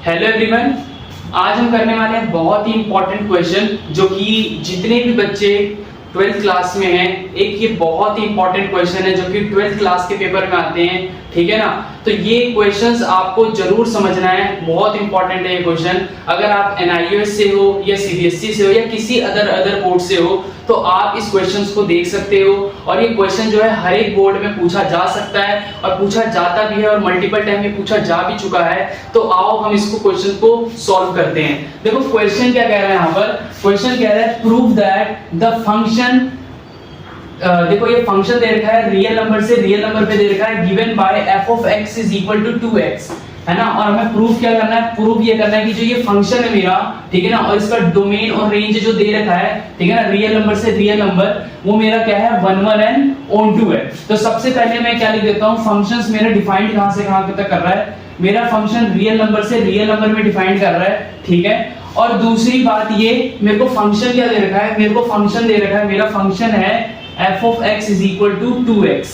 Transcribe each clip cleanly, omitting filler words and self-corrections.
Hello everyone, आज हम करने वाले हैं बहुत ही इंपॉर्टेंट क्वेश्चन जो कि जितने भी बच्चे 12th क्लास में हैं, एक ये बहुत ही इंपॉर्टेंट क्वेश्चन है जो कि 12th क्लास के पेपर में आते हैं, ठीक है ना। तो ये क्वेश्चंस आपको जरूर समझना है, बहुत इंपॉर्टेंट है ये क्वेश्चन। अगर आप NIOS से हो या CBSE से हो या किसी अदर बोर्ड से हो तो आप इस क्वेश्चंस को देख सकते हो। और ये क्वेश्चन जो है हर एक बोर्ड में पूछा जा सकता है और पूछा जाता भी है और मल्टीपल टाइम में पूछा जा भी चुका है। तो आओ हम इसको क्वेश्चन को सॉल्व करते हैं। देखो क्वेश्चन क्या कह रहा है यहाँ पर, क्वेश्चन कह रहा है प्रूव दैट द फंक्शन, देखो ये फंक्शन दे रखा है रियल नंबर से रियल नंबर पे दे रखा है given by f of x is equal to 2x, है ना। और हमें प्रूफ क्या करना है, प्रूफ ये करना है कि जो ये फंक्शन है मेरा, ठीक है ना, और इसका डोमेन और रेंज जो दे रखा है, ठीक है ना, रियल नंबर से रियल नंबर, वो मेरा क्या है 1 1 एंड ऑन 2 है। तो सबसे पहले मैं क्या लिख देता हूँ, फंक्शंस मेरा डिफाइंड कहां से कहां तक कर रहा है, मेरा फंक्शन रियल नंबर से रियल नंबर में डिफाइंड कर रहा है, ठीक है। और दूसरी बात ये, मेरे को फंक्शन क्या दे रखा है, मेरे को फंक्शन दे रखा है, मेरा फंक्शन है f of x is equal to 2x।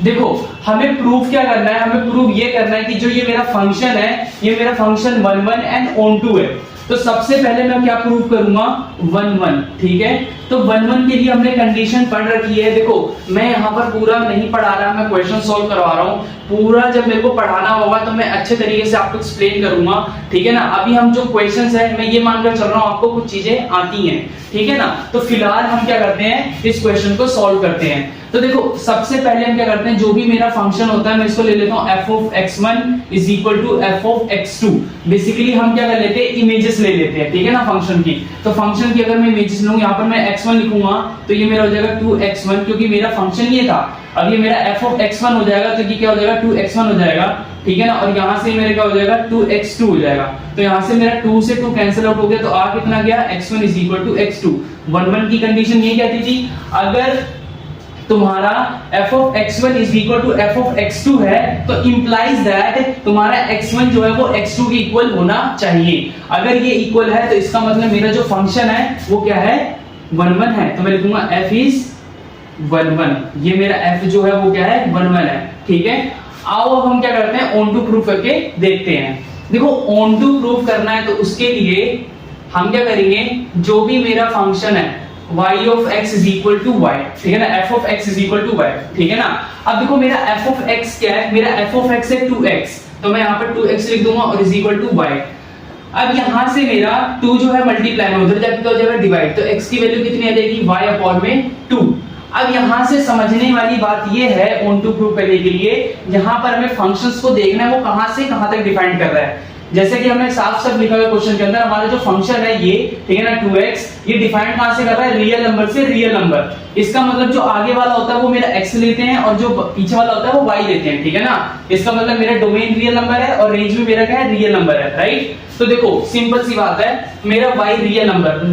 देखो हमें प्रूफ क्या करना है, हमें प्रूफ ये करना है कि जो ये मेरा फंक्शन है, ये मेरा फंक्शन 1 1 एंड ऑन 2 है। तो सबसे पहले मैं क्या प्रूफ करूंगा 1 1, ठीक है। तो 1 1 के लिए हमने कंडीशन पढ़ रखी है। देखो मैं यहाँ पर पूरा नहीं पढ़ा रहा, मैं क्वेश्चन सॉल्व करवा रहा हूँ। पूरा जब मेरे को पढ़ाना होगा तो मैं अच्छे तरीके से आपको एक्सप्लेन करूंगा, ठीक है ना। अभी हम जो क्वेश्चंस है, मैं ये मानकर चल रहा हूँ आपको कुछ चीजें आती हैं, ठीक है ना। तो फिलहाल हम क्या करते हैं, इस क्वेश्चन को सॉल्व करते हैं। तो देखो सबसे पहले हम क्या करते हैं, जो भी मेरा फंक्शन होता है मैं इसको ले लेता हूँ f of x1 is equal to f of x2। Basically हम क्या कर लेते हैं, इमेजेस ले लेते हैं, ठीक है ना, फंक्शन की। तो फंक्शन की अगर मैं इमेजेस लूं, यहाँ पर मैं x1 लिखूंगा तो ये मेरा हो जाएगा 2x1, क्योंकि मेरा फंक्शन ये था। अब ये मेरा f of x1 हो जाएगा तो ये क्या हो जाएगा 2x1 हो जाएगा, ठीक है ना। और यहाँ से मेरा क्या हो जाएगा 2x2 हो जाएगा। तो यहाँ से मेरा 2 से 2 कैंसिल आउट हो गया, तो आ कितना गया x1 is equal to x2। 1 1 की कंडीशन ये कहती थी, अगर तुम्हारा f of x1 is equal to f of x2 है तो implies that तुम्हारा x1 जो है वो x2 के इक्वल होना चाहिए। अगर ये इक्वल है तो इसका मतलब मेरा जो फंक्शन है वो क्या है 1 1 है। तो मैं लिखूंगा f is 1 1, ये मेरा f जो है वो क्या है 1 1 है, ठीक है। आओ अब हम क्या करते हैं, ऑन टू प्रूफ करके देखते हैं। देखो ऑन टू प्रूफ करना है तो उसके लिए हम क्या करेंगे, जो भी मेरा फंक्शन है y of x is equal to y, ठीक है ना, f of x is equal to y, ठीक है ना। अब देखो मेरा f of x क्या है, मेरा f of x है 2x, तो मैं यहाँ पर 2x लिख दूंगा और is equal to y। अब यहाँ से मेरा 2 जो है मल्टीप्लाई में उधर जाके क्या हो जाएगा डिवाइड, तो x की वैल्यू कितनी आ जाएगी y अपॉन में 2। अब यहाँ से समझने वाली बात ये है ऑन टू प्रूफ करने के लिए, यहाँ पर हमें फंक्शंस को देखना है वो कहाँ से कहाँ तक डिफाइन कर रहा है। जैसे कि हमने साफ साफ लिखा हुआ क्वेश्चन के अंदर, हमारा जो फंक्शन है ये, ठीक है ना, 2x, ये डिफाइन कहां से कर रहा है, रियल नंबर से रियल नंबर। इसका मतलब जो आगे वाला होता है वो मेरा x लेते हैं और जो पीछे वाला होता है वो y लेते हैं, ठीक है ना। इसका मतलब मेरा डोमेन रियल नंबर है और रेंज भी मेरा क्या है रियल नंबर है, राइट। तो देखो सिंपल सी बात है, मेरा y रियल नंबर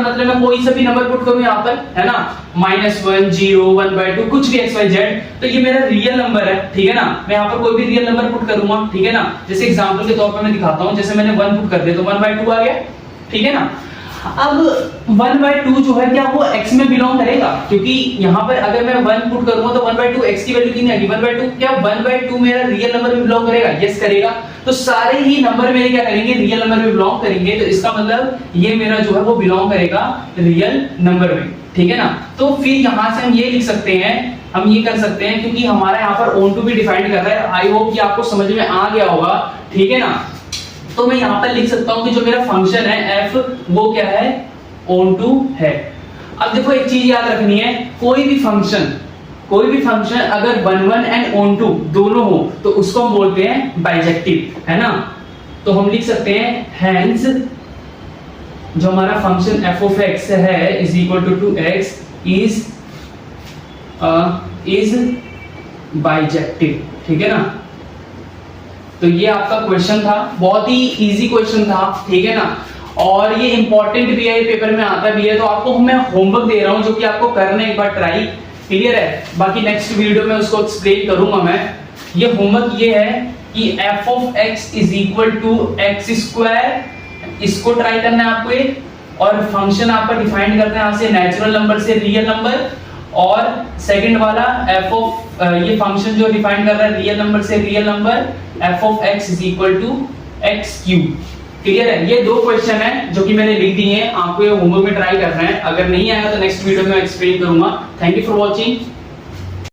मतलब मैं कोई सा भी नंबर पुट करूं यहाँ पर, है ना, -1 0 1/2 कुछ भी xyz, तो ये मेरा रियल नंबर है, ठीक है ना। मैं यहाँ पर कोई भी रियल नंबर पुट करूंगा, ठीक है ना। जैसे एग्जांपल के तौर पर मैं दिखाता हूँ, जैसे मैंने 1 पुट कर दिया तो 1/2 आ गया, ठीक है ना। अब 1/2 जो है क्या वो x में बिलोंग करेगा, क्योंकि यहाँ पर अगर मैं 1 पुट करूंगा तो 1/2 x की वैल्यू कितनी आएगी 1/2, क्या 1/2 मेरा रियल नंबर में बिलोंग करेगा, यस करेगा। तो सारे ही नंबर मेरे क्या करेंगे, रियल नंबर में बिलोंग करेंगे। तो इसका मतलब ये मेरा जो है वो बिलोंग करेगा रियल नंबर में, ठीक है ना। तो फिर यहाँ से हम ये लिख सकते हैं, हम ये कर सकते हैं, क्योंकि हमारा यहाँ पर ऑन टू भी डिफाइन कर रहा है। आई होप कि आपको समझ में आ गया होगा, ठीक है ना। तो मैं यहाँ पर लिख सकता हूँ कि जो मेरा फंक्शन है f वो क्या है ऑन टू है। अब देखो एक चीज याद रखनी है, कोई भी फंक्शन अगर 1 1 एंड ऑन टू दोनों हो तो उसको हम बोलते हैं बाइजेक्टिव, है ना। तो हम लिख सकते हैं हेंस जो हमारा फंक्शन f of x है is equal to 2x is bijective, ठीक है ना। तो ये आपका क्वेश्चन था, बहुत ही इजी क्वेश्चन था, ठीक है ना। और ये इंपॉर्टेंट भी है, पेपर में आता भी है। तो आपको मैं होमवर्क दे रहा हूं जो कि आपको करना है, एक बार ट्राई, क्लियर है। बाकी नेक्स्ट वीडियो में उसको एक्सप्लेन करूंगा मैं। ये होमवर्क ये है कि f of x is equal to x², इसको ट्राई करना है आपको एक, और फंक्शन आपका डिफाइन करना है आपसे नेचुरल नंबर से रियल नंबर, और सेकंड वाला f of ये फंक्शन जो डिफाइन कर रहा है रियल नंबर से real number f of x is equal to x cube. Clear है? ये 2 क्वेश्चन है जो कि मैंने लिख दिए हैं, आपको ये होमवर्क में ट्राई करना है। अगर नहीं आया तो नेक्स्ट वीडियो में एक्सप्लेन करूंगा। Thank you for watching.